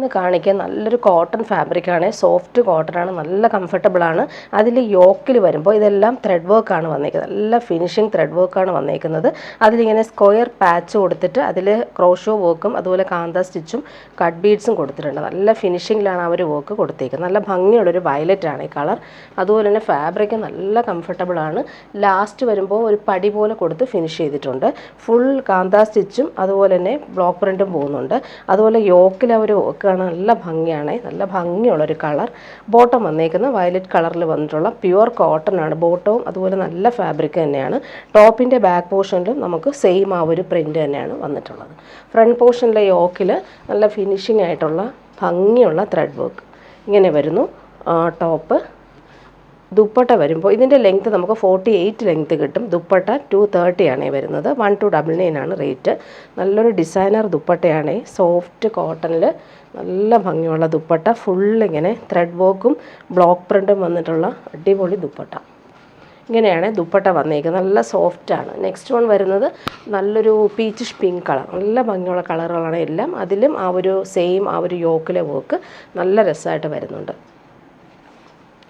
ഇന്ന് കാണിക്കാൻ നല്ലൊരു കോട്ടൺ ഫാബ്രിക്കാണ്, സോഫ്റ്റ് കോട്ടൺ ആണ്, നല്ല കംഫർട്ടബിൾ ആണ്. അതിൽ യോക്കിൽ വരുമ്പോൾ ഇതെല്ലാം ത്രെഡ് വർക്കാണ് വന്നേക്കുന്നത്, നല്ല ഫിനിഷിങ് ത്രെഡ് വർക്കാണ് വന്നേക്കുന്നത്. അതിലിങ്ങനെ സ്ക്വയർ പാച്ച് കൊടുത്തിട്ട് അതിൽ ക്രോഷോ വർക്കും അതുപോലെ കാന്ത സ്റ്റിച്ചും കട്ട് ബീഡ്സും കൊടുത്തിട്ടുണ്ട്. നല്ല ഫിനിഷിങ്ങിലാണ് ആ ഒരു വർക്ക് കൊടുത്തേക്കുന്നത്. നല്ല ഭംഗിയുള്ളൊരു വയലറ്റ് ആണ് ഈ കളർ. അതുപോലെ തന്നെ ഫാബ്രിക് നല്ല കംഫർട്ടബിൾ ആണ്. ലാസ്റ്റ് വരുമ്പോൾ ഒരു പടി പോലെ കൊടുത്ത് ഫിനിഷ് ചെയ്തിട്ടുണ്ട്. ഫുൾ കാന്ത സ്റ്റിച്ചും അതുപോലെ തന്നെ ബ്ലോക്ക് പ്രിൻറ്റും പോകുന്നുണ്ട്. അതുപോലെ യോക്കിൽ അവർ വർക്കാണ്, നല്ല ഭംഗിയാണ്, നല്ല ഭംഗിയുള്ളൊരു കളർ. ബോട്ടം വന്നേക്കുന്നത് വയലറ്റ് കളറിൽ വന്നിട്ടുള്ള പ്യുവർ കോട്ടൺ ആണ് ബോട്ടവും. അതുപോലെ നല്ല ഫാബ്രിക് തന്നെയാണ്. ടോപ്പിൻ്റെ ബാക്ക് പോർഷനിലും നമുക്ക് സെയിം ആ ഒരു പ്രിൻ്റ് തന്നെയാണ് വന്നിട്ടുള്ളത്. ഫ്രണ്ട് പോർഷനിലെ യോക്കിൽ നല്ല ഫിനിഷിംഗ് ആയിട്ടുള്ള ഭംഗിയുള്ള ത്രെഡ് വർക്ക് ഇങ്ങനെ വരുന്നു. ടോപ്പ് ദുപ്പട്ട വരുമ്പോൾ ഇതിൻ്റെ ലെങ്ത്ത് നമുക്ക് 48 ലെങ്ത്ത് കിട്ടും. ദുപ്പട്ട 230 ആണ് വരുന്നത്. 1299 ആണ് റേറ്റ്. നല്ലൊരു ഡിസൈനർ ദുപ്പട്ടയാണ്, സോഫ്റ്റ് കോട്ടണിൽ നല്ല ഭംഗിയുള്ള ദുപ്പട്ട. ഫുള്ളിങ്ങനെ ത്രെഡ് വർക്കും ബ്ലോക്ക് പ്രിൻറ്റും വന്നിട്ടുള്ള അടിപൊളി ദുപ്പട്ട. ഇങ്ങനെയാണ് ദുപ്പട്ട വന്നേക്കുന്നത്, നല്ല സോഫ്റ്റാണ്. നെക്സ്റ്റ് വൺ വരുന്നത് നല്ലൊരു പീച്ചിഷ് പിങ്ക് കളർ, നല്ല ഭംഗിയുള്ള കളറുകളാണ് എല്ലാം. അതിലും ആ ഒരു സെയിം ആ ഒരു യോക്കിലെ വർക്ക് നല്ല രസമായിട്ട് വരുന്നുണ്ട്.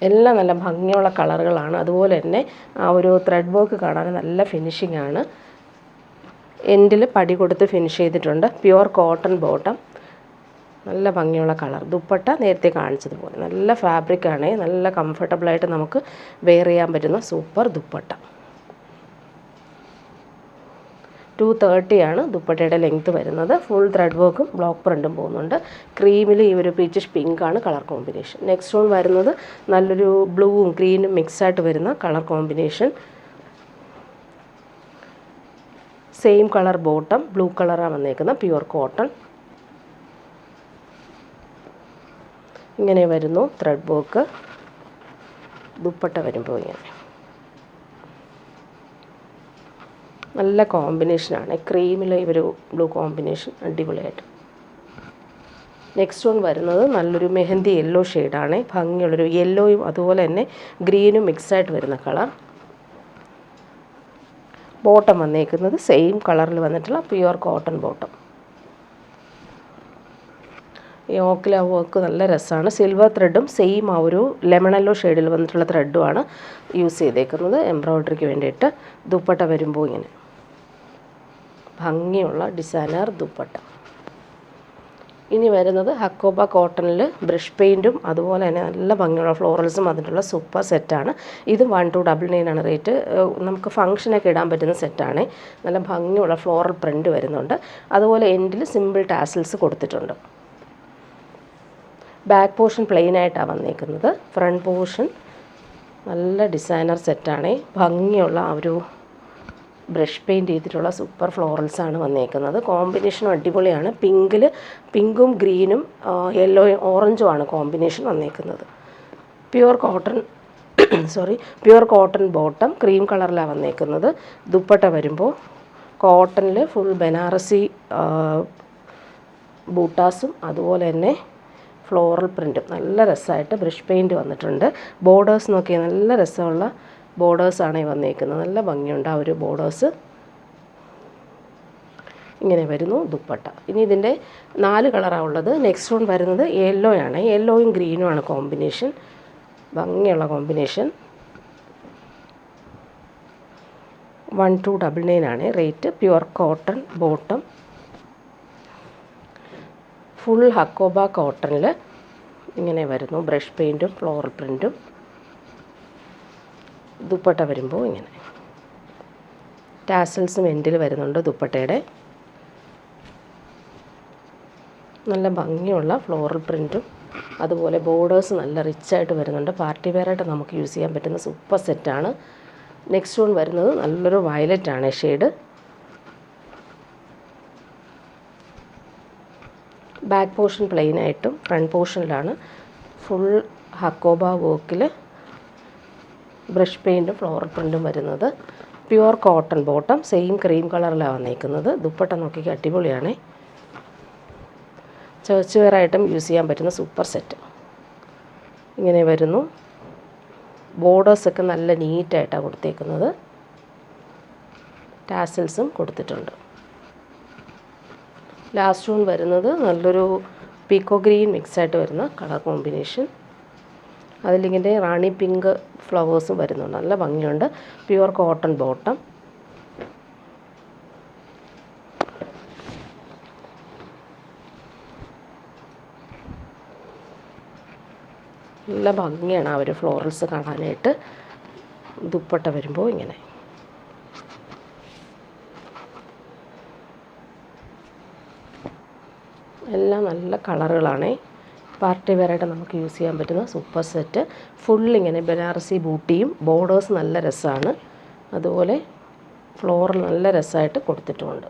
എല്ലാം നല്ല ഭംഗിയുള്ള കളറുകളാണ്. അതുപോലെ തന്നെ ആ ഒരു ത്രെഡ് വർക്ക് കാണാൻ നല്ല ഫിനിഷിംഗ് ആണ്. എൻഡിൽ പടി കൊടുത്ത് ഫിനിഷ് ചെയ്തിട്ടുണ്ട്. പ്യുവർ കോട്ടൺ ബോട്ടം, നല്ല ഭംഗിയുള്ള കളർ. ദുപ്പട്ട നേരത്തെ കാണിച്ചതുപോലെ നല്ല ഫാബ്രിക്കാണ്, നല്ല കംഫർട്ടബിളായിട്ട് നമുക്ക് വെയർ ചെയ്യാൻ പറ്റുന്ന സൂപ്പർ ദുപ്പട്ട. 230 ആണ് ദുപ്പട്ടയുടെ ലെങ്ത്ത് വരുന്നത്. ഫുൾ ത്രെഡ് വർക്കും ബ്ലോക്ക് പ്രിൻറ്റും പോകുന്നുണ്ട്. ക്രീമിൽ ഈ ഒരു പീച്ചിഷ് പിങ്ക് ആണ് കളർ കോമ്പിനേഷൻ. നെക്സ്റ്റ് വൺ വരുന്നത് നല്ലൊരു ബ്ലൂവും ഗ്രീനും മിക്സായിട്ട് വരുന്ന colour combination. Same colour bottom, blue കളറാണ് വന്നേക്കുന്നത്, പ്യുവർ കോട്ടൺ. ഇങ്ങനെ വരുന്നു ത്രെഡ് വർക്ക്. ദുപ്പട്ട വരുമ്പോൾ ഇങ്ങനെ നല്ല കോമ്പിനേഷനാണ്. ക്രീമിൽ ഈ ഒരു ബ്ലൂ കോമ്പിനേഷൻ അടിപൊളിയായിട്ട്. നെക്സ്റ്റ് വൺ വരുന്നത് നല്ലൊരു മെഹന്തി യെല്ലോ ഷെയ്ഡാണ്, ഭംഗിയുള്ളൊരു യെല്ലോയും അതുപോലെ തന്നെ ഗ്രീനും മിക്സായിട്ട് വരുന്ന കളർ. ബോട്ടം വന്നേക്കുന്നത് സെയിം കളറിൽ വന്നിട്ടുള്ള പ്യുവർ കോട്ടൺ ബോട്ടം. യോക്കിലെ വർക്ക് നല്ല രസമാണ്. സിൽവർ ത്രെഡും സെയിം ആ ഒരു ലെമൺ യെല്ലോ ഷെയ്ഡിൽ വന്നിട്ടുള്ള ത്രെഡുമാണ് യൂസ് ചെയ്തേക്കുന്നത് എംബ്രോയ്ഡറിക്ക് വേണ്ടിയിട്ട്. ദുപ്പട്ട വരുമ്പോൾ ഇങ്ങനെ ഭംഗിയുള്ള ഡിസൈനർ ദുപ്പട്ട. ഇനി വരുന്നത് ഹക്കോബ കോട്ടണിൽ ബ്രഷ് പെയിൻറ്റും അതുപോലെ തന്നെ നല്ല ഭംഗിയുള്ള ഫ്ലോറൽസും വന്നിട്ടുള്ള സൂപ്പർ സെറ്റാണ്. ഇത് 1299 ആണ് റേറ്റ്. നമുക്ക് ഫംഗ്ഷനൊക്കെ ഇടാൻ പറ്റുന്ന സെറ്റാണ്. നല്ല ഭംഗിയുള്ള ഫ്ലോറൽ പ്രിൻറ്റ് വരുന്നുണ്ട്. അതുപോലെ എൻഡിൽ സിമ്പിൾ ടാസിൽസ് കൊടുത്തിട്ടുണ്ട്. ബാക്ക് പോർഷൻ പ്ലെയിൻ ആയിട്ടാണ് വന്നേക്കുന്നത്. ഫ്രണ്ട് പോർഷൻ നല്ല ഡിസൈനർ സെറ്റാണ്, ഭംഗിയുള്ള ആ ഒരു ബ്രഷ് പെയിൻറ്റ് ചെയ്തിട്ടുള്ള സൂപ്പർ ഫ്ലോറൽസാണ് വന്നേക്കുന്നത്. കോമ്പിനേഷനും അടിപൊളിയാണ്. പിങ്കും ഗ്രീനും യെല്ലോയും ഓറഞ്ചും ആണ് കോമ്പിനേഷൻ വന്നേക്കുന്നത്. പ്യുവർ കോട്ടൺ ബോട്ടം ക്രീം കളറിലാണ് വന്നേക്കുന്നത്. ദുപ്പട്ട വരുമ്പോൾ കോട്ടണിൽ ഫുൾ ബനാറസി ബൂട്ടാസും അതുപോലെ തന്നെ ഫ്ലോറൽ പ്രിൻറ്റും നല്ല രസമായിട്ട് ബ്രഷ് പെയിൻറ്റ് വന്നിട്ടുണ്ട്. ബോർഡേഴ്സ് നോക്കിയാൽ നല്ല രസമുള്ള ബോർഡേഴ്സാണ് ഈ വന്നേക്കുന്നത്, നല്ല ഭംഗിയുണ്ട് ആ ഒരു ബോർഡേഴ്സ്. ഇങ്ങനെ വരുന്നു ദുപ്പട്ട. ഇനി ഇതിൻ്റെ 4 കളറാണ് ഉള്ളത്. നെക്സ്റ്റ് വൺ വരുന്നത് യെല്ലോ ആണ്, യെല്ലോയും ഗ്രീനും ആണ് കോമ്പിനേഷൻ, ഭംഗിയുള്ള കോമ്പിനേഷൻ. 1299 ആണ് rate. Pure cotton bottom, full Hakoba കോട്ടണിൽ ഇങ്ങനെ വരുന്നു ബ്രഷ് പെയിൻറ്റും ഫ്ലോറൽ പ്രിൻറ്റും. ദുപ്പട്ട വരുമ്പോൾ ഇങ്ങനെ ടാസൽസും എൻഡിൽ വരുന്നുണ്ട് ദുപ്പട്ടയുടെ. നല്ല ഭംഗിയുള്ള ഫ്ലോറൽ പ്രിൻറ്റും അതുപോലെ ബോർഡേഴ്സ് നല്ല റിച്ചായിട്ട് വരുന്നുണ്ട്. പാർട്ടി വെയറായിട്ട് നമുക്ക് യൂസ് ചെയ്യാൻ പറ്റുന്ന സൂപ്പർ സെറ്റാണ്. നെക്സ്റ്റ് വൺ വരുന്നത് നല്ലൊരു വയലറ്റ് ആണ് ഷെയ്ഡ്. ബാക്ക് പോർഷൻ പ്ലെയിൻ ആയിട്ടും ഫ്രണ്ട് പോർഷനിലാണ് ഫുൾ ഹക്കോബ വർക്കിൽ ബ്രഷ് പെയിൻറ്റും ഫ്ലോറൽ പ്രിൻറ്റും വരുന്നത്. Pure cotton bottom same cream കളറിലാണ് വന്നേക്കുന്നത്. ദുപ്പട്ട നോക്കിക്ക് അടിപൊളിയാണ്, ചർച്ച് വെയറായിട്ടും യൂസ് ചെയ്യാൻ പറ്റുന്ന സൂപ്പർ സെറ്റ്. ഇങ്ങനെ വരുന്നു. ബോർഡേഴ്സൊക്കെ നല്ല നീറ്റായിട്ടാണ് കൊടുത്തേക്കുന്നത്. ടാസൽസും കൊടുത്തിട്ടുണ്ട്. ലാസ്റ്റ് വൺ വരുന്നത് നല്ലൊരു പീക്കോ ഗ്രീൻ മിക്സായിട്ട് വരുന്ന കളർ കോമ്പിനേഷൻ. അതിലിങ്ങനെ റാണി പിങ്ക് ഫ്ലവേഴ്സും വരുന്നുണ്ട്, നല്ല ഭംഗിയുണ്ട്. Pure cotton bottom. നല്ല ഭംഗിയാണ് ആ ഒരു ഫ്ലോറൽസ് കാണാനായിട്ട്. ദുപ്പട്ട വരുമ്പോൾ ഇങ്ങനെ. എല്ലാം നല്ല കളറുകളാണ്. പാർട്ടി വെയറായിട്ട് നമുക്ക് യൂസ് ചെയ്യാൻ പറ്റുന്ന സൂപ്പർ സെറ്റ്. ഫുള്ളിങ്ങനെ ബനാറസി ബൂട്ടിയും ബോർഡേഴ്സ് നല്ല രസമാണ്. അതുപോലെ ഫ്ലോറൽ നല്ല രസമായിട്ട് കൊടുത്തിട്ടുമുണ്ട്.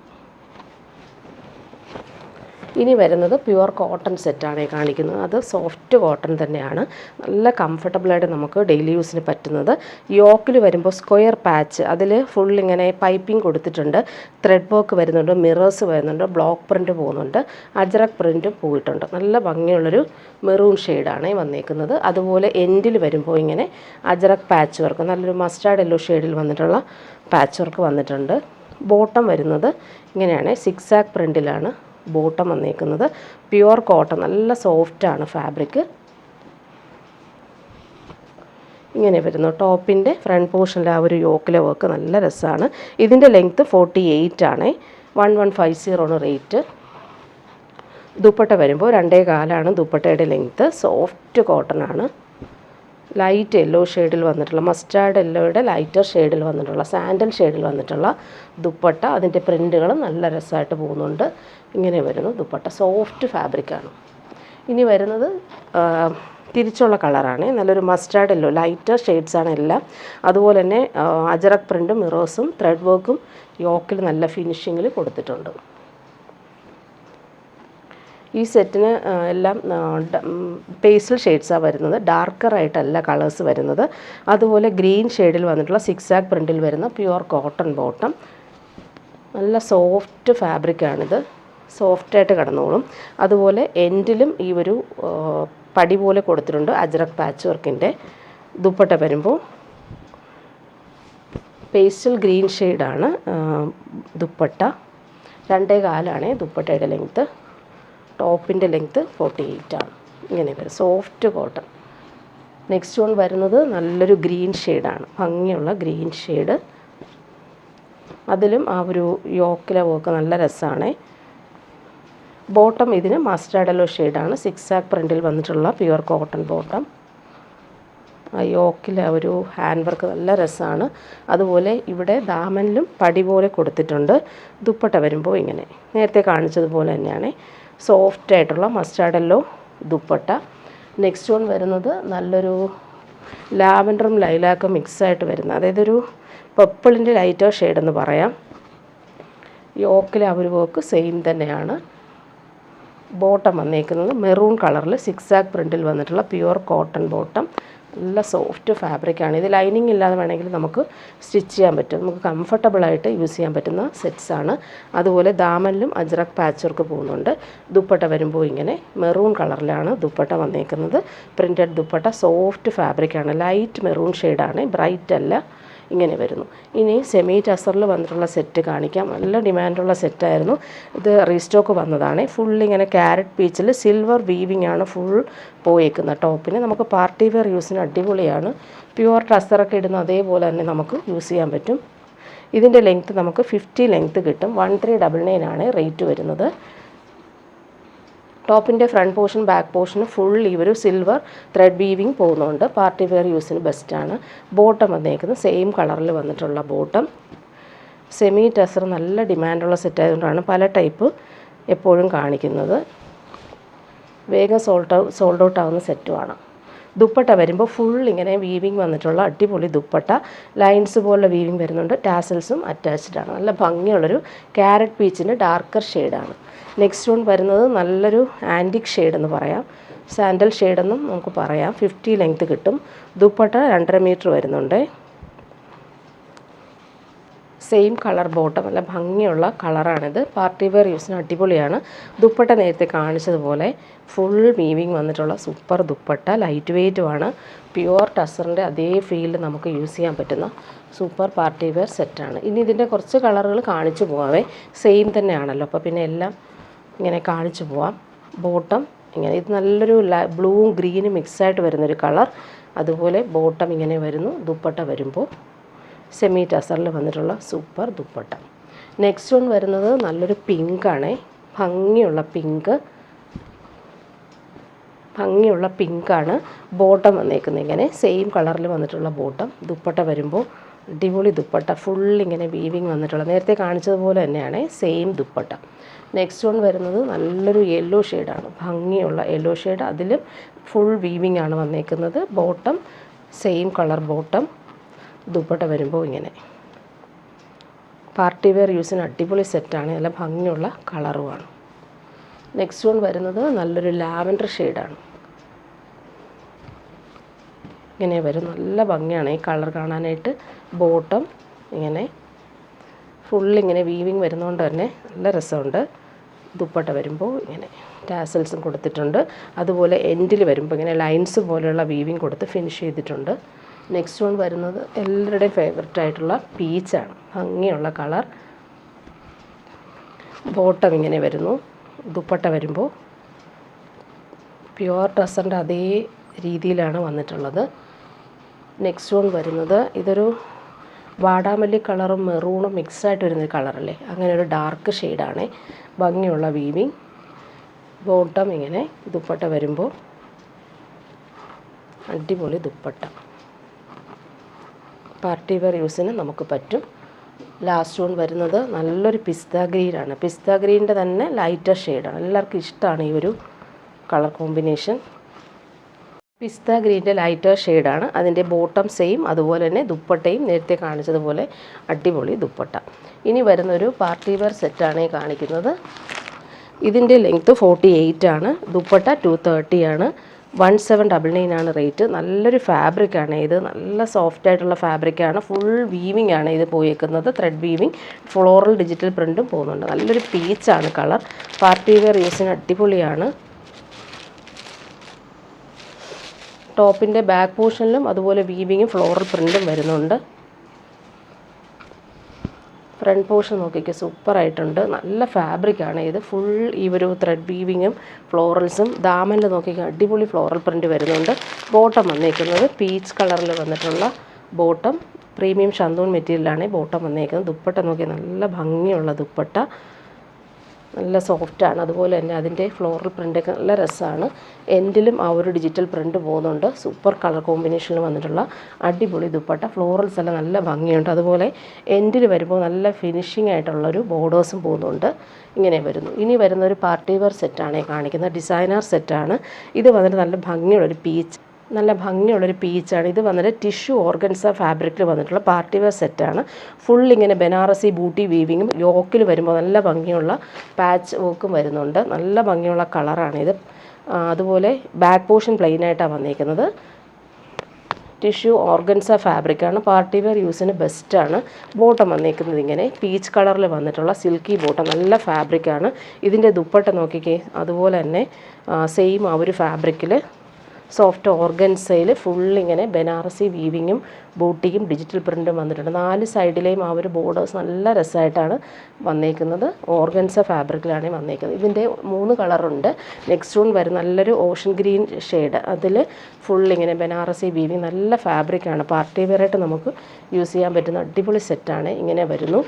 ഇനി വരുന്നത് പ്യുവർ കോട്ടൺ സെറ്റാണ് കാണിക്കുന്നത്. അത് സോഫ്റ്റ് കോട്ടൺ തന്നെയാണ്, നല്ല കംഫർട്ടബിളായിട്ട് നമുക്ക് ഡെയിലി യൂസിന് പറ്റുന്നത്. യോക്കിൽ വരുമ്പോൾ സ്ക്വയർ പാച്ച്, അതിൽ ഫുള്ളിങ്ങനെ പൈപ്പിംഗ് കൊടുത്തിട്ടുണ്ട്. ത്രെഡ് വർക്ക് വരുന്നുണ്ട്, മിറേഴ്സ് വരുന്നുണ്ട്, ബ്ലോക്ക് പ്രിൻറ്റ് പോകുന്നുണ്ട്, അജ്രക് പ്രിൻറ്റും പോയിട്ടുണ്ട്. നല്ല ഭംഗിയുള്ളൊരു മെറൂൺ ഷെയ്ഡാണ് വന്നേക്കുന്നത്. അതുപോലെ എൻഡിൽ വരുമ്പോൾ ഇങ്ങനെ അജ്രക് പാച്ച് വർക്ക്, നല്ലൊരു മസ്റ്റാർഡ് യെല്ലോ ഷെയ്ഡിൽ വന്നിട്ടുള്ള പാച്ച് വർക്ക് വന്നിട്ടുണ്ട്. ബോട്ടം വരുന്നത് ഇങ്ങനെയാണ്, സിക്സാക് പ്രിൻറ്റിലാണ് ബോട്ടം വന്നേക്കുന്നത്. പ്യുവർ കോട്ടൺ, നല്ല സോഫ്റ്റാണ് ഫാബ്രിക്. ഇങ്ങനെ വരുന്നു. ടോപ്പിൻ്റെ ഫ്രണ്ട് പോർഷനിൽ ആ ഒരു യോക്കിലെ വർക്ക് നല്ല രസമാണ്. ഇതിൻ്റെ ലെങ്ത്ത് 48 ആണ്. 1150 റേറ്റ്. ദുപ്പട്ട വരുമ്പോൾ 2.25 ദുപ്പട്ടയുടെ ലെങ്ത്ത്. സോഫ്റ്റ് കോട്ടൺ ആണ്. ലൈറ്റ് യെല്ലോ ഷെയ്ഡിൽ വന്നിട്ടുള്ള, മസ്റ്റാർഡ് യെല്ലോയുടെ ലൈറ്റർ ഷെയ്ഡിൽ വന്നിട്ടുള്ള, സാൻഡൽ ഷെയ്ഡിൽ വന്നിട്ടുള്ള ദുപ്പട്ട. അതിൻ്റെ പ്രിൻറ്റുകളും നല്ല രസമായിട്ട് പോകുന്നുണ്ട്. ഇങ്ങനെ വരുന്നു ദുപ്പട്ട. സോഫ്റ്റ് ഫാബ്രിക്കാണ്. ഇനി വരുന്നത് തിരിച്ചുള്ള കളറാണ്, നല്ലൊരു മസ്റ്റാർഡ് യെല്ലോ, ലൈറ്റർ ഷെയ്ഡ്സാണ് എല്ലാം. അതുപോലെ തന്നെ അജറക് പ്രിൻറ്റും മിറേഴ്സും ത്രെഡ് വർക്കും യോക്കിൽ നല്ല ഫിനിഷിങ്ങിൽ കൊടുത്തിട്ടുണ്ട്. ഈ സെറ്റിന് എല്ലാം പേസ്റ്റൽ ഷെയ്ഡ്സാണ് വരുന്നത്, ഡാർക്കറായിട്ടല്ല കളേഴ്സ് വരുന്നത്. അതുപോലെ ഗ്രീൻ ഷെയ്ഡിൽ വന്നിട്ടുള്ള സിക്സാക് പ്രിൻറ്റിൽ വരുന്ന പ്യുവർ കോട്ടൺ ബോട്ടം. നല്ല സോഫ്റ്റ് ഫാബ്രിക്കാണിത്, സോഫ്റ്റായിട്ട് കിടന്നോളും. അതുപോലെ എൻഡിലും ഈ ഒരു പടി പോലെ കൊടുത്തിട്ടുണ്ട് അജ്രക് പാച്ച് വർക്കിൻ്റെ. ദുപ്പട്ട വരുമ്പോൾ പേസ്റ്റൽ ഗ്രീൻ ഷെയ്ഡാണ് ദുപ്പട്ട. 2.25 ദുപ്പട്ടയുടെ ലെങ്ത്ത്. ടോപ്പിൻ്റെ ലെങ്ത്ത് 48 ആണ്. ഇങ്ങനെ വരും സോഫ്റ്റ് കോട്ടൺ. നെക്സ്റ്റ് വൺ വരുന്നത് നല്ലൊരു ഗ്രീൻ ഷെയ്ഡാണ്, ഭംഗിയുള്ള ഗ്രീൻ ഷെയ്ഡ്. അതിലും ആ ഒരു യോക്കിലെ വർക്ക് നല്ല രസമാണ്. ബോട്ടം ഇതിന് മസ്റ്റാർഡ് യെല്ലോ ഷെയ്ഡാണ്, സിക്സാക് പ്രിൻറ്റിൽ വന്നിട്ടുള്ള പ്യുവർ കോട്ടൺ ബോട്ടം. ആ യോക്കിൽ ആ ഒരു ഹാൻഡ് വർക്ക് നല്ല രസമാണ്. അതുപോലെ ഇവിടെ ദാമനിലും പടി പോലെ കൊടുത്തിട്ടുണ്ട്. ദുപ്പട്ട വരുമ്പോൾ ഇങ്ങനെ നേരത്തെ കാണിച്ചതുപോലെ തന്നെയാണ്, സോഫ്റ്റായിട്ടുള്ള mustard yellow dupatta. Next one വരുന്നത് നല്ലൊരു ലാവൻഡറും ലൈലാക്കും മിക്സായിട്ട് വരുന്ന, അതായത് ഒരു പർപ്പിളിൻ്റെ ലൈറ്റർ ഷെയ്ഡെന്ന് പറയാം. യോക്കിൽ ആ ഒരു വർക്ക് സെയിം തന്നെയാണ്. ബോട്ടം വന്നേക്കുന്നത് മെറൂൺ കളറിൽ സിക്സാക് പ്രിൻറ്റിൽ വന്നിട്ടുള്ള പ്യുവർ കോട്ടൺ ബോട്ടം. നല്ല സോഫ്റ്റ് ഫാബ്രിക്കാണ്. ഇത് ലൈനിങ് ഇല്ലാതെ വേണമെങ്കിൽ നമുക്ക് സ്റ്റിച്ച് ചെയ്യാൻ പറ്റും, നമുക്ക് കംഫർട്ടബിളായിട്ട് യൂസ് ചെയ്യാൻ പറ്റുന്ന സെറ്റ്സാണ്. അതുപോലെ ദാമനിലും അജ്രക് പാച്ച് വർക്ക് പോകുന്നുണ്ട്. ദുപ്പട്ട വരുമ്പോൾ ഇങ്ങനെ മെറൂൺ കളറിലാണ് ദുപ്പട്ട വന്നേക്കുന്നത്. പ്രിൻറ്റഡ് ദുപ്പട്ട, സോഫ്റ്റ് ഫാബ്രിക്കാണ്, ലൈറ്റ് മെറൂൺ ഷെയ്ഡാണ്, ബ്രൈറ്റ് അല്ല. ഇങ്ങനെ വരുന്നു. ഇനി സെമി ടസറിൽ വന്നിട്ടുള്ള സെറ്റ് കാണിക്കാം. നല്ല ഡിമാൻഡുള്ള സെറ്റായിരുന്നു. ഇത് റീസ്റ്റോക്ക് വന്നതാണ്. ഫുള്ളിങ്ങനെ ക്യാരറ്റ് പീച്ചിൽ സിൽവർ വീവിങ് ആണ് ഫുൾ പോയേക്കുന്നത്. ടോപ്പിന് നമുക്ക് പാർട്ടി വെയർ യൂസിന് അടിപൊളിയാണ്. പ്യുവർ ടസറൊക്കെ ഇടുന്ന അതേപോലെ തന്നെ നമുക്ക് യൂസ് ചെയ്യാൻ പറ്റും. ഇതിൻ്റെ ലെങ്ത്ത് നമുക്ക് 50 ലെങ്ത്ത് കിട്ടും. 1399 ആണ് റേറ്റ് വരുന്നത്. ടോപ്പിൻ്റെ ഫ്രണ്ട് പോർഷൻ ബാക്ക് പോർഷന് ഫുൾ ഈ ഒരു സിൽവർ ത്രെഡ് വീവിങ് പോകുന്നുണ്ട്. പാർട്ടി വെയർ യൂസിന് ബെസ്റ്റാണ്. ബോട്ടം വന്നേക്കുന്നത് സെയിം കളറിൽ വന്നിട്ടുള്ള ബോട്ടം. സെമി ടസർ നല്ല ഡിമാൻഡുള്ള സെറ്റ് ആയതുകൊണ്ടാണ് പല ടൈപ്പ് എപ്പോഴും കാണിക്കുന്നത്. വേഗം സോൾഡ് ഔട്ട് ആവുന്ന സെറ്റുമാണ്. ദുപ്പട്ട വരുമ്പോൾ ഫുൾ ഇങ്ങനെ വീവിങ് വന്നിട്ടുള്ള അടിപൊളി ദുപ്പട്ട. ലൈൻസ് പോലുള്ള വീവിങ് വരുന്നുണ്ട്. ടാസൽസും അറ്റാച്ച്ഡ് ആണ്. നല്ല ഭംഗിയുള്ളൊരു ക്യാരറ്റ് പീച്ചിൻ്റെ ഡാർക്കർ ഷെയ്ഡാണ്. നെക്സ്റ്റ് വൺ വരുന്നത് നല്ലൊരു ആൻറ്റിക് ഷെയ്ഡെന്ന് പറയാം, സാൻഡൽ ഷെയ്ഡെന്നും നമുക്ക് പറയാം. 50 ലെങ്ത്ത് കിട്ടും. ദുപ്പട്ട 2.5 മീറ്റർ വരുന്നുണ്ട്. സെയിം കളർ ബോട്ടം, നല്ല ഭംഗിയുള്ള കളറാണിത്. പാർട്ടി വെയർ യൂസിന് അടിപൊളിയാണ്. ദുപ്പട്ട നേരത്തെ കാണിച്ചതുപോലെ ഫുൾ വീവിങ് വന്നിട്ടുള്ള സൂപ്പർ ദുപ്പട്ട. ലൈറ്റ് വെയ്റ്റുമാണ്. പ്യുവർ ടസറിൻ്റെ അതേ ഫീൽഡ് നമുക്ക് യൂസ് ചെയ്യാൻ പറ്റുന്ന സൂപ്പർ പാർട്ടി വെയർ സെറ്റാണ്. ഇനി ഇതിൻ്റെ കുറച്ച് കളറുകൾ കാണിച്ചു പോകാവേ. സെയിം തന്നെയാണല്ലോ, അപ്പോൾ പിന്നെ എല്ലാം ഇങ്ങനെ കാണിച്ചു പോവാം. ബോട്ടം ഇങ്ങനെ ഇത് നല്ലൊരു ബ്ലൂവും ഗ്രീനും മിക്സായിട്ട് വരുന്നൊരു കളർ. അതുപോലെ ബോട്ടം ഇങ്ങനെ വരുന്നു. ദുപ്പട്ട വരുമ്പോൾ സെമി ടസറിൽ വന്നിട്ടുള്ള സൂപ്പർ ദുപ്പട്ട. നെക്സ്റ്റ് വൺ വരുന്നത് നല്ലൊരു പിങ്കാണ്, ഭംഗിയുള്ള പിങ്കാണ്. ബോട്ടം വന്നേക്കുന്നത് ഇങ്ങനെ സെയിം കളറിൽ വന്നിട്ടുള്ള ബോട്ടം. ദുപ്പട്ട വരുമ്പോൾ അടിപൊളി ദുപ്പട്ട, ഫുള്ളിങ്ങനെ വീവിങ് വന്നിട്ടുള്ള, നേരത്തെ കാണിച്ചതുപോലെ തന്നെയാണ് സെയിം ദുപ്പട്ട. നെക്സ്റ്റ് വൺ വരുന്നത് നല്ലൊരു യെല്ലോ ഷെയ്ഡാണ്, ഭംഗിയുള്ള യെല്ലോ ഷെയ്ഡ്. അതിലും ഫുൾ വീവിങ് ആണ് വന്നേക്കുന്നത്. Bottom same colour bottom. Dupatta വരുമ്പോൾ ഇങ്ങനെ പാർട്ടി വെയർ യൂസിന് അടിപൊളി സെറ്റാണ്, നല്ല ഭംഗിയുള്ള കളറുമാണ്. നെക്സ്റ്റ് വൺ വരുന്നത് നല്ലൊരു ലാവൻഡർ ഷെയ്ഡാണ്. ഇങ്ങനെ വരും, നല്ല ഭംഗിയാണ് ഈ കളർ കാണാനായിട്ട്. ബോട്ടം ഇങ്ങനെ ഫുള്ളിങ്ങനെ വീവിങ് വരുന്നതുകൊണ്ട് തന്നെ നല്ല രസമുണ്ട്. ദുപ്പട്ട വരുമ്പോൾ ഇങ്ങനെ ടാസൽസും കൊടുത്തിട്ടുണ്ട്. അതുപോലെ എൻഡിൽ വരുമ്പോൾ ഇങ്ങനെ ലൈൻസ് പോലെയുള്ള വീവിങ് കൊടുത്ത് ഫിനിഷ് ചെയ്തിട്ടുണ്ട്. നെക്സ്റ്റ് വൺ വരുന്നത് എല്ലാവരുടെയും ഫേവററ്റ് ആയിട്ടുള്ള പീച്ചാണ്, ഭംഗിയുള്ള കളർ. ബോട്ടം ഇങ്ങനെ വരുന്നു. ദുപ്പട്ട വരുമ്പോൾ പ്യുവർ ടസറിൻ്റെ അതേ രീതിയിലാണ് വന്നിട്ടുള്ളത്. നെക്സ്റ്റ് വൺ വരുന്നത് ഇതൊരു വാടാമല്ലി കളറും മെറൂണും മിക്സായിട്ട് വരുന്നൊരു കളറല്ലേ, അങ്ങനെ ഒരു ഡാർക്ക് ഷെയ്ഡാണ്. ഭംഗിയുള്ള വീവിങ്. ബോട്ടം ഇങ്ങനെ. ദുപ്പട്ട വരുമ്പോൾ അടിപൊളി ദുപ്പട്ട, പാർട്ടി വെയർ യൂസിന് നമുക്ക് പറ്റും. ലാസ്റ്റ് വൺ വരുന്നത് നല്ലൊരു പിസ്ത ഗ്രീനാണ്. പിസ്ത ഗ്രീനിൻ്റെ തന്നെ ലൈറ്റർ ഷെയ്ഡാണ്. എല്ലാവർക്കും ഇഷ്ടമാണ് ഈ ഒരു കളർ കോമ്പിനേഷൻ. പിസ്ത ഗ്രീൻ്റെ ലൈറ്റർ ഷെയ്ഡാണ്. അതിൻ്റെ ബോട്ടം സെയിം, അതുപോലെ തന്നെ ദുപ്പട്ടയും നേരത്തെ കാണിച്ചതുപോലെ അടിപൊളി ദുപ്പട്ട. ഇനി വരുന്നൊരു പാർട്ടി വെയർ സെറ്റാണ് കാണിക്കുന്നത്. ഇതിൻ്റെ ലെങ്ത്ത് 48 ആണ്. ദുപ്പട്ട 230 ആണ്. 1799 ആണ് റേറ്റ്. നല്ലൊരു ഫാബ്രിക്കാണ് ഇത്, നല്ല സോഫ്റ്റ് ആയിട്ടുള്ള ഫാബ്രിക്കാണ്. ഫുൾ വീവിങ് ആണ് ഇത് പോയേക്കുന്നത്, ത്രെഡ് വീവിങ്. ഫ്ലോറൽ ഡിജിറ്റൽ പ്രിൻറ്റും പോകുന്നുണ്ട്. നല്ലൊരു പീച്ചാണ് കളർ. പാർട്ടി വെയർ യൂസിന് അടിപൊളിയാണ്. ടോപ്പിൻ്റെ ബാക്ക് പോർഷനിലും അതുപോലെ വീവിങ്ങും ഫ്ലോറൽ പ്രിൻറ്റും വരുന്നുണ്ട്. ഫ്രണ്ട് പോർഷൻ നോക്കിക്കുക, സൂപ്പറായിട്ടുണ്ട്. നല്ല ഫാബ്രിക്കാണ് ഇത്. ഫുൾ ഈ ഒരു ത്രെഡ് വീവിങ്ങും ഫ്ലോറൽസും. ദാമനിൽ നോക്കിക്കുക, അടിപൊളി ഫ്ലോറൽ പ്രിൻറ്റ് വരുന്നുണ്ട്. ബോട്ടം വന്നേക്കുന്നത് പീച്ച് കളറിൽ വന്നിട്ടുള്ള ബോട്ടം. പ്രീമിയം ഷന്തൂൺ മെറ്റീരിയലാണ് ബോട്ടം വന്നേക്കുന്നത്. ദുപ്പട്ട നോക്കി, നല്ല ഭംഗിയുള്ള ദുപ്പട്ട, നല്ല സോഫ്റ്റാണ്. അതുപോലെ തന്നെ അതിൻ്റെ ഫ്ലോറൽ പ്രിൻ്റൊക്കെ നല്ല രസമാണ്. എൻഡിലും ആ ഒരു ഡിജിറ്റൽ പ്രിൻ്റ് പോകുന്നുണ്ട്. സൂപ്പർ കളർ കോമ്പിനേഷനിൽ വന്നിട്ടുള്ള അടിപൊളി ദുപ്പട്ട. ഫ്ലോറൽസ് എല്ലാം നല്ല ഭംഗിയുണ്ട്. അതുപോലെ എൻഡിൽ വരുമ്പോൾ നല്ല ഫിനിഷിംഗ് ആയിട്ടുള്ളൊരു ബോർഡേഴ്സും പോകുന്നുണ്ട്. ഇങ്ങനെ വരുന്നു. ഇനി വരുന്നൊരു പാർട്ടി വെയർ സെറ്റാണ് കാണിക്കുന്നത്. ഡിസൈനർ സെറ്റാണ് ഇത്. വന്നിട്ട് നല്ല ഭംഗിയുള്ളൊരു പീച്ചാണ് ഇത്. വന്നിട്ട് ടിഷ്യൂ ഓർഗൻസ ഫാബ്രിക്കിൽ വന്നിട്ടുള്ള പാർട്ടി വെയർ സെറ്റാണ്. ഫുൾ ഇങ്ങനെ ബനാറസി ബൂട്ടി വീവിങ്ങും. യോക്കിൽ വരുമ്പോൾ നല്ല ഭംഗിയുള്ള പാച്ച് വർക്കും വരുന്നുണ്ട്. നല്ല ഭംഗിയുള്ള കളറാണിത്. അതുപോലെ ബാക്ക് പോർഷൻ പ്ലെയിനായിട്ടാണ് വന്നിരിക്കുന്നത്. ടിഷ്യൂ ഓർഗൻസ ഫാബ്രിക്കാണ്. പാർട്ടി വെയർ യൂസിന് ബെസ്റ്റാണ്. ബോട്ടം വന്നിരിക്കുന്നത് ഇങ്ങനെ പീച്ച് കളറിൽ വന്നിട്ടുള്ള സിൽക്കി ബോട്ടം, നല്ല ഫാബ്രിക്കാണ്. ഇതിൻ്റെ ദുപ്പട്ട നോക്കിക്കേ, അതുപോലെ തന്നെ സെയിം ആ ഒരു ഫാബ്രിക്കിൽ സോഫ്റ്റ് ഓർഗൻസയിൽ ഫുള്ളിങ്ങനെ ബനാറസി വീവിങ്ങും ബൂട്ടിയും ഡിജിറ്റൽ പ്രിൻറ്റും വന്നിട്ടുണ്ട്. 4 സൈഡിലെയും ആ ഒരു ബോർഡേഴ്സ് നല്ല രസമായിട്ടാണ് വന്നേക്കുന്നത്. ഓർഗൻസ ഫാബ്രിക്കിലാണ് വന്നേക്കുന്നത്. ഇതിൻ്റെ 3 കളറുണ്ട്. നെക്സ്റ്റ് വൺ വരും നല്ലൊരു ഓഷൻ ഗ്രീൻ ഷെയ്ഡ്. അതിൽ ഫുള്ളിങ്ങനെ ബനാറസി വീവിങ്, നല്ല ഫാബ്രിക്കാണ്. പാർട്ടി വെയറായിട്ട് നമുക്ക് യൂസ് ചെയ്യാൻ പറ്റുന്ന അടിപൊളി സെറ്റാണ്. ഇങ്ങനെ വരുന്നു.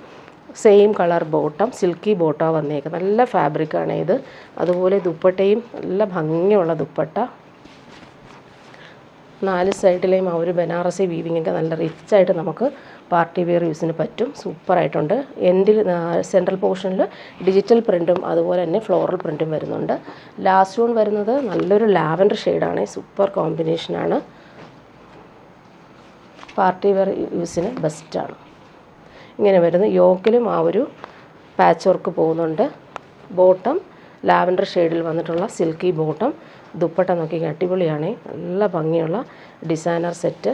Same colour bottom, silky bottom വന്നേക്കുന്നത്. നല്ല ഫാബ്രിക്കാണ് ഇത്. അതുപോലെ ദുപ്പട്ടയും നല്ല ഭംഗിയുള്ള ദുപ്പട്ട. 4 സൈഡിലെയും ആ ഒരു ബനാറസി വീവിങ്ങൊക്കെ നല്ല റിച്ചായിട്ട് നമുക്ക് പാർട്ടി വെയർ യൂസിന് പറ്റും. സൂപ്പറായിട്ടുണ്ട്. എൻഡിൽ സെൻട്രൽ പോർഷനിൽ ഡിജിറ്റൽ പ്രിൻറ്റും അതുപോലെ തന്നെ ഫ്ലോറൽ പ്രിൻറ്റും വരുന്നുണ്ട്. ലാസ്റ്റ് വൺ വരുന്നത് നല്ലൊരു ലാവൻഡർ ഷെയ്ഡാണ്. സൂപ്പർ കോമ്പിനേഷനാണ്. പാർട്ടി വെയർ യൂസിന് ബെസ്റ്റാണ്. ഇങ്ങനെ വരുന്നു. യോക്കിലും ആ ഒരു പാച്ച് വർക്ക് പോകുന്നുണ്ട്. ബോട്ടം ലാവൻഡർ ഷെയ്ഡിൽ വന്നിട്ടുള്ള സിൽക്കി ബോട്ടം. ദുപ്പട്ട നോക്കി അടിപൊളിയാണ്. നല്ല ഭംഗിയുള്ള ഡിസൈനർ സെറ്റ്.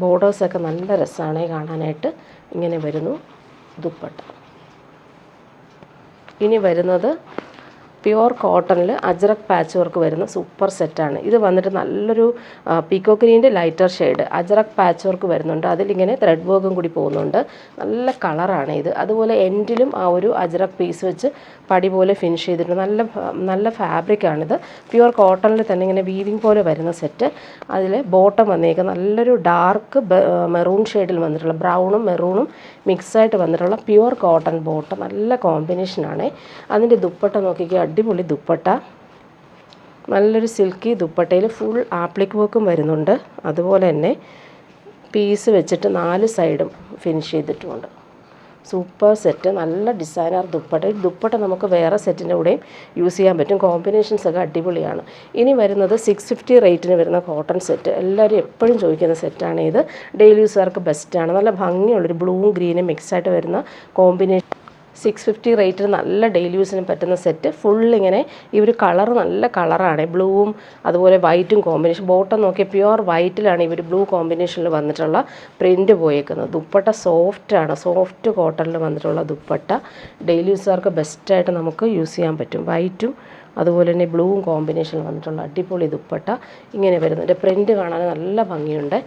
ബോർഡേഴ്സൊക്കെ നല്ല രസമാണ് കാണാനായിട്ട്. ഇങ്ങനെ വരുന്നു ദുപ്പട്ട. ഇനി വരുന്നത് പ്യുവർ കോട്ടണിൽ അജ്രക് പാച്ച് വർക്ക് വരുന്ന സൂപ്പർ സെറ്റാണ്. ഇത് വന്നിട്ട് നല്ലൊരു പീക്കോ ഗ്രീൻ്റെ lighter shade Ajrakh patch work വരുന്നുണ്ട്. അതിലിങ്ങനെ ത്രെഡ് വർക്കും കൂടി പോകുന്നുണ്ട്. നല്ല കളറാണ് ഇത്. അതുപോലെ എൻഡിലും ആ ഒരു അജ്രക് പീസ് വെച്ച് പടി പോലെ ഫിനിഷ് ചെയ്തിട്ടുണ്ട്. നല്ല ഫാബ്രിക്കാണിത്. പ്യുവർ കോട്ടണിൽ തന്നെ ഇങ്ങനെ വീവിങ് പോലെ വരുന്ന സെറ്റ്. അതിൽ ബോട്ടം വന്നേക്കുക നല്ലൊരു ഡാർക്ക് മെറൂൺ ഷെയ്ഡിൽ വന്നിട്ടുള്ള ബ്രൗണും മെറൂണും മിക്സായിട്ട് വന്നിട്ടുള്ള പ്യുവർ കോട്ടൺ ബോട്ടം. നല്ല കോമ്പിനേഷനാണ്. അതിൻ്റെ ദുപ്പട്ട നോക്കിക്കുക, അടിപൊളി ദുപ്പട്ട. നല്ലൊരു സിൽക്കി ദുപ്പട്ടയിൽ ഫുൾ ആപ്ലിക് വർക്കും വരുന്നുണ്ട്. അതുപോലെ തന്നെ പീസ് വെച്ചിട്ട് 4 സൈഡും ഫിനിഷ് ചെയ്തിട്ടുമുണ്ട്. Super set. നല്ല ഡിസൈനർ ദുപ്പട്ട. ഈ ദുപ്പട്ട നമുക്ക് വേറെ സെറ്റിൻ്റെ കൂടെയും യൂസ് ചെയ്യാൻ പറ്റും. കോമ്പിനേഷൻസ് ഒക്കെ അടിപൊളിയാണ്. ഇനി വരുന്നത് 650 റേറ്റിന് വരുന്ന കോട്ടൺ സെറ്റ്. എല്ലാവരും എപ്പോഴും ചോദിക്കുന്ന സെറ്റാണ് ഇത്. ഡെയിലി യൂസുകാർക്ക് ബെസ്റ്റാണ്. നല്ല ഭംഗിയുള്ളൊരു ബ്ലൂവും ഗ്രീനും മിക്സായിട്ട് വരുന്ന കോമ്പിനേഷൻ. 650 റേറ്റിന് നല്ല ഡെയിലി യൂസിന് പറ്റുന്ന സെറ്റ്. ഫുള്ളിങ്ങനെ ഈ ഒരു കളർ നല്ല കളറാണ്. ബ്ലൂവും അതുപോലെ വൈറ്റും കോമ്പിനേഷൻ. ബോട്ടം നോക്കിയാൽ പ്യുവർ വൈറ്റിലാണ് ഇവർ ബ്ലൂ കോമ്പിനേഷനിൽ വന്നിട്ടുള്ള പ്രിൻറ്റ് പോയേക്കുന്നത്. ദുപ്പട്ട സോഫ്റ്റാണ്. സോഫ്റ്റ് കോട്ടണിൽ വന്നിട്ടുള്ള ദുപ്പട്ട. ഡെയിലി യൂസുകാർക്ക് ബെസ്റ്റായിട്ട് നമുക്ക് യൂസ് ചെയ്യാൻ പറ്റും. വൈറ്റും അതുപോലെ തന്നെ ബ്ലൂവും കോമ്പിനേഷനിൽ വന്നിട്ടുള്ള അടിപൊളി ദുപ്പട്ട ഇങ്ങനെ വരുന്നുണ്ട്. പ്രിൻറ്റ് കാണാൻ നല്ല ഭംഗിയുണ്ട്.